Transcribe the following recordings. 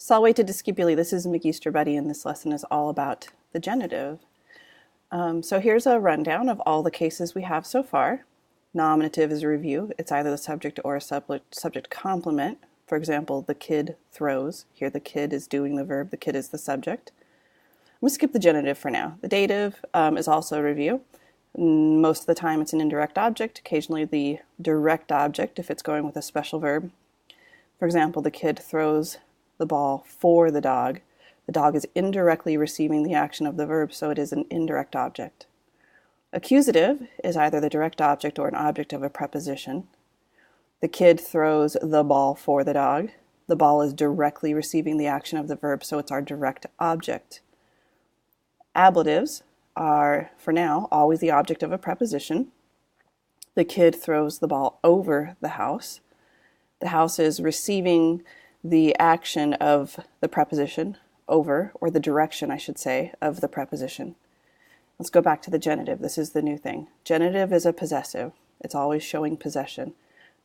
Salve discipuli, this is McEaster Buddy, and this lesson is all about the genitive. So here's a rundown of all the cases we have so far. Nominative is a review. It's either the subject or a subject complement. For example, the kid throws. Here the kid is doing the verb, the kid is the subject. I'm going to skip the genitive for now. The dative is also a review. Most of the time it's an indirect object, occasionally the direct object if it's going with a special verb. For example, the kid throws the ball for the dog. The dog is indirectly receiving the action of the verb, so it is an indirect object. Accusative is either the direct object or an object of a preposition. The kid throws the ball for the dog. The ball is directly receiving the action of the verb, so it's our direct object. Ablatives are, for now, always the object of a preposition. The kid throws the ball over the house. The house is receiving the action of the preposition, over, or the direction, I should say, of the preposition. Let's go back to the genitive. This is the new thing. Genitive is a possessive. It's always showing possession.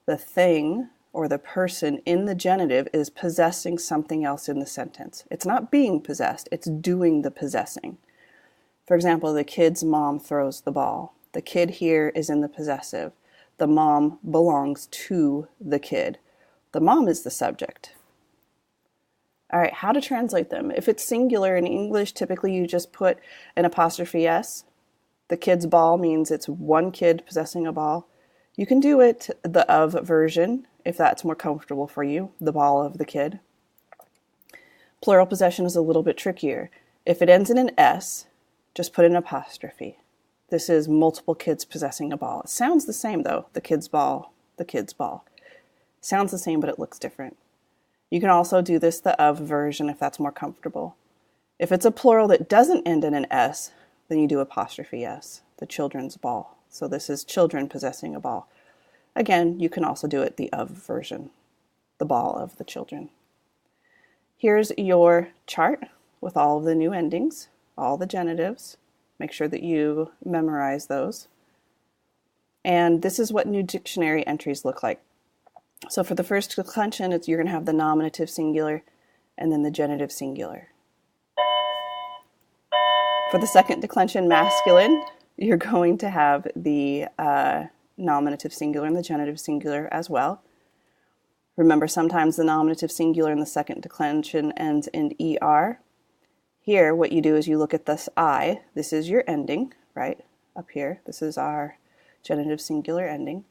The thing or the person in the genitive is possessing something else in the sentence. It's not being possessed, it's doing the possessing. For example, the kid's mom throws the ball. The kid here is in the possessive. The mom belongs to the kid. The mom is the subject. All right, how to translate them. If it's singular in English, typically you just put an apostrophe S. The kid's ball means it's one kid possessing a ball. You can do it the of version if that's more comfortable for you, the ball of the kid. Plural possession is a little bit trickier. If it ends in an S, just put an apostrophe. This is multiple kids possessing a ball. It sounds the same though, the kid's ball, the kid's ball. Sounds the same, but it looks different. You can also do this the of version if that's more comfortable. If it's a plural that doesn't end in an S, then you do apostrophe S, the children's ball. So this is children possessing a ball. Again, you can also do it the of version, the ball of the children. Here's your chart with all of the new endings, all the genitives. Make sure that you memorize those. And this is what new dictionary entries look like. So for the first declension, you're going to have the nominative singular and then the genitive singular. For the second declension, masculine, you're going to have the nominative singular and the genitive singular as well. Remember, sometimes the nominative singular in the second declension ends in ER. Here, what you do is you look at this I. This is your ending, right? Up here, this is our genitive singular ending.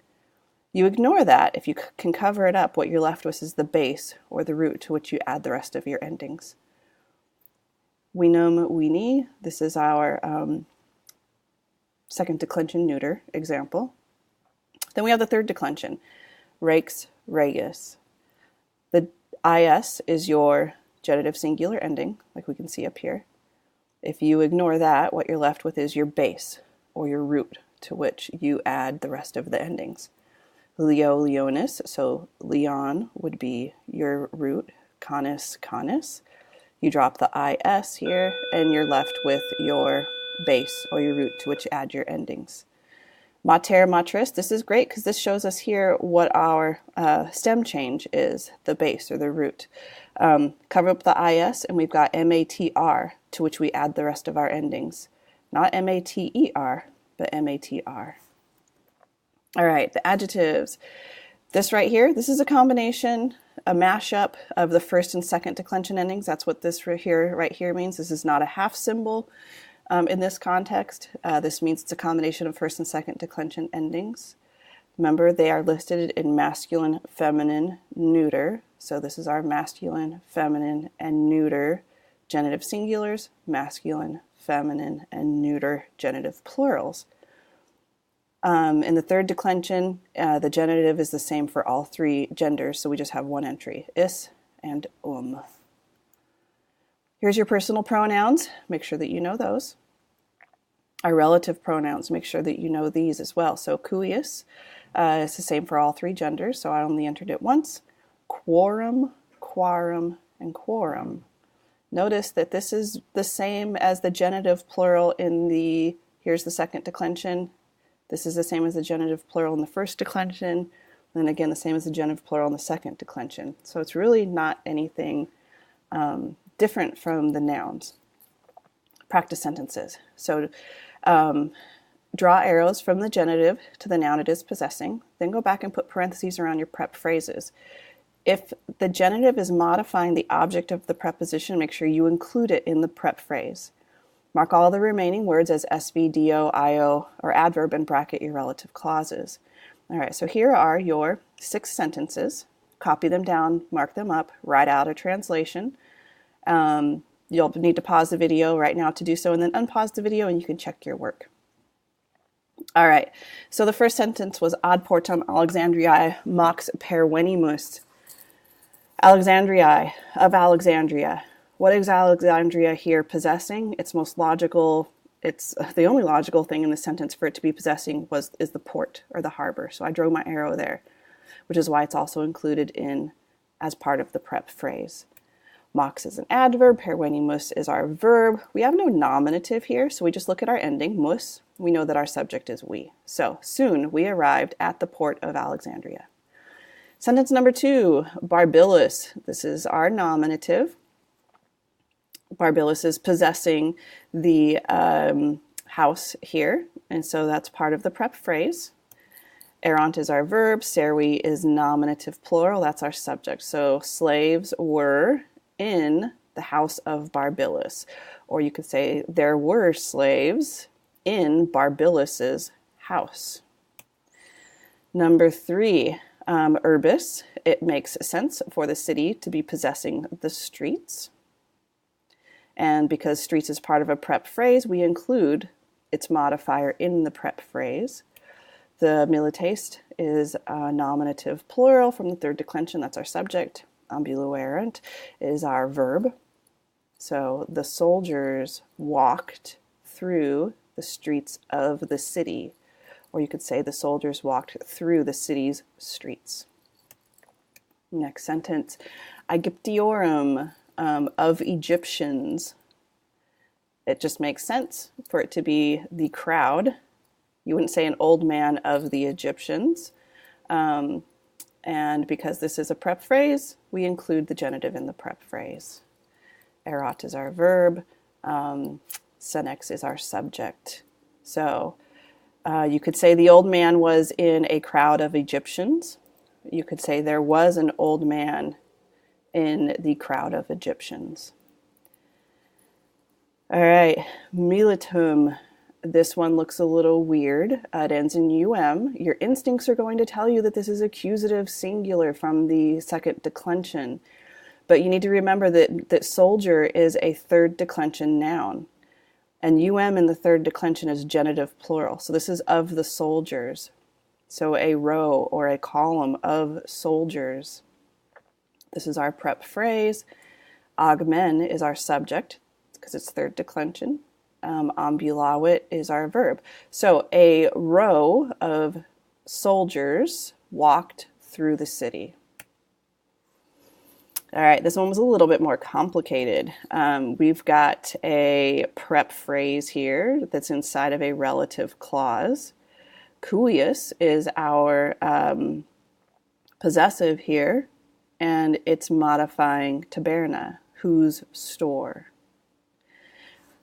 You ignore that. If you can cover it up, what you're left with is the base, or the root, to which you add the rest of your endings. Weanum, weenie. This is our second declension neuter example. Then we have the third declension, rex, regus. The is is your genitive singular ending, like we can see up here. If you ignore that, what you're left with is your base, or your root, to which you add the rest of the endings. Leo, leonis, so leon would be your root, canis, canis. You drop the is here, and you're left with your base, or your root, to which you add your endings. Mater, matris, this is great because this shows us here what our stem change is, the base, or the root. Cover up the is, and we've got matr, to which we add the rest of our endings. Not mater, but matr. All right, the adjectives. This right here, this is a combination, a mashup of the first and second declension endings. That's what this right here means. This is not a half symbol in this context. This means it's a combination of first and second declension endings. Remember, they are listed in masculine, feminine, neuter. So this is our masculine, feminine, and neuter genitive singulars, masculine, feminine, and neuter genitive plurals. In the third declension, the genitive is the same for all three genders, so we just have one entry, is and Here's your personal pronouns. Make sure that you know those. Our relative pronouns, make sure that you know these as well. So cuius is the same for all three genders, so I only entered it once. Quorum, quarum, and quorum. Notice that this is the same as the genitive plural in here's the second declension. This is the same as the genitive plural in the first declension, and then again the same as the genitive plural in the second declension. So it's really not anything different from the nouns. Practice sentences. So draw arrows from the genitive to the noun it is possessing, then go back and put parentheses around your prep phrases. If the genitive is modifying the object of the preposition, make sure you include it in the prep phrase. Mark all the remaining words as SV, DO, IO, or adverb and bracket your relative clauses. All right, so here are your 6 sentences. Copy them down, mark them up, write out a translation. You'll need to pause the video right now to do so, and then unpause the video and you can check your work. All right, so the first sentence was ad portam Alexandriae mox per venimus. Alexandriae, of Alexandria. What is Alexandria here possessing? It's most logical, it's the only logical thing in the sentence for it to be possessing is the port or the harbor. So I drew my arrow there, which is why it's also included in as part of the prep phrase. Mox is an adverb, per venimus is our verb. We have no nominative here, so we just look at our ending, mus. We know that our subject is we. So soon we arrived at the port of Alexandria. Sentence number 2, barbilus. This is our nominative. Barbilus is possessing the house here, and so that's part of the prep phrase. Erant is our verb, servi is nominative plural, that's our subject. So slaves were in the house of Barbilus. Or you could say there were slaves in Barbilus's house. Number 3, urbis. It makes sense for the city to be possessing the streets. And because streets is part of a prep phrase, we include its modifier in the prep phrase. The milites is a nominative plural from the third declension, that's our subject. Ambuluerant is our verb. So the soldiers walked through the streets of the city. Or you could say the soldiers walked through the city's streets. Next sentence, Aegyptiorum, of Egyptians. It just makes sense for it to be the crowd. You wouldn't say an old man of the Egyptians. And because this is a prep phrase, we include the genitive in the prep phrase. Erat is our verb. Senex is our subject. So you could say the old man was in a crowd of Egyptians. You could say there was an old man in the crowd of Egyptians. All right, militum. This one looks a little weird. It ends in Your instincts are going to tell you that this is accusative singular from the second declension. But you need to remember that soldier is a third declension noun. And in the third declension is genitive plural. So this is of the soldiers. So a row or a column of soldiers. This is our prep phrase. Agmen is our subject because it's third declension. Ambulawit is our verb. So a row of soldiers walked through the city. All right, this one was a little bit more complicated. We've got a prep phrase here that's inside of a relative clause. Cuius is our possessive here, and it's modifying taberna, whose store.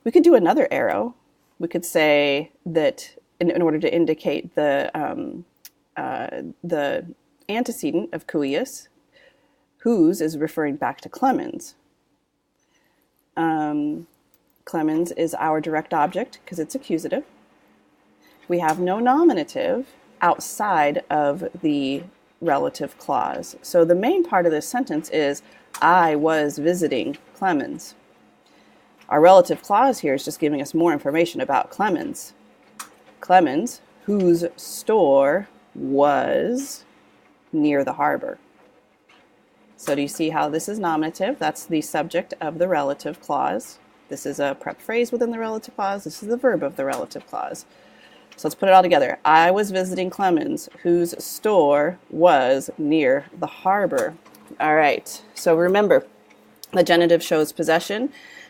We could do another arrow. We could say that in order to indicate the antecedent of cuius, whose is referring back to Clemens. Clemens is our direct object because it's accusative. We have no nominative outside of the relative clause. So the main part of this sentence is, I was visiting Clemens. Our relative clause here is just giving us more information about Clemens. Clemens, whose store was near the harbor. So do you see how this is nominative? That's the subject of the relative clause. This is a prep phrase within the relative clause. This is the verb of the relative clause. So let's put it all together. I was visiting Clemens, whose store was near the harbor. All right, so remember, the genitive shows possession.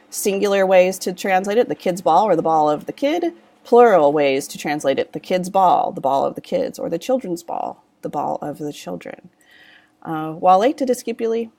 Singular ways to translate it, the kid's ball or the ball of the kid. Plural ways to translate it, the kid's ball, the ball of the kids, or the children's ball, the ball of the children. While late to discipuli,